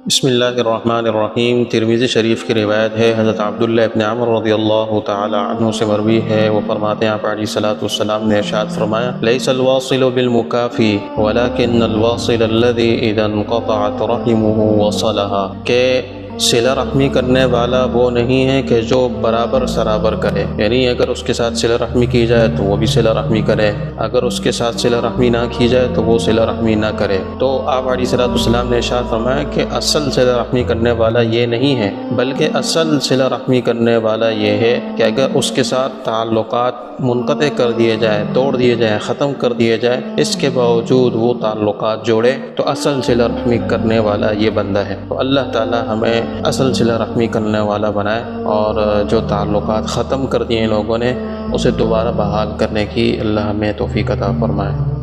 بسم اللہ الرحمن الرحیم۔ ترمذی شریف کی روایت ہے، حضرت عبداللہ ابن عمر رضی اللہ تعالی عنہ سے مروی ہے، وہ فرماتے ہیں آپ علیہ الصلوۃ والسلام نے ارشاد فرمایا، لیس الواصل بالمکافی ولکن الواصل الذی اذا انقطعت رحمه وصلها، کہ صلہ رحمی کرنے والا وہ نہیں ہے کہ جو برابر سرابر کرے، یعنی اگر اس کے ساتھ صلہ رحمی کی جائے تو وہ بھی صلہ رحمی کرے، اگر اس کے ساتھ صلہ رحمی نہ کی جائے تو وہ صلہ رحمی نہ کرے۔ تو آپ علیہ الصلوۃ والسلام نے ارشاد فرمایا کہ اصل صلہ رحمی کرنے والا یہ نہیں ہے، بلکہ اصل صلہ رحمی کرنے والا یہ ہے کہ اگر اس کے ساتھ تعلقات منقطع کر دیے جائے، توڑ دیے جائیں، ختم کر دیے جائے، اس کے باوجود وہ تعلقات جوڑے، تو اصل صلہ رحمی کرنے والا یہ بندہ ہے۔ تو اللہ تعالی ہمیں اصل صلہ رحمی کرنے والا بنائے، اور جو تعلقات ختم کر دیے لوگوں نے اسے دوبارہ بحال کرنے کی اللہ ہمیں توفیق عطا فرمائے۔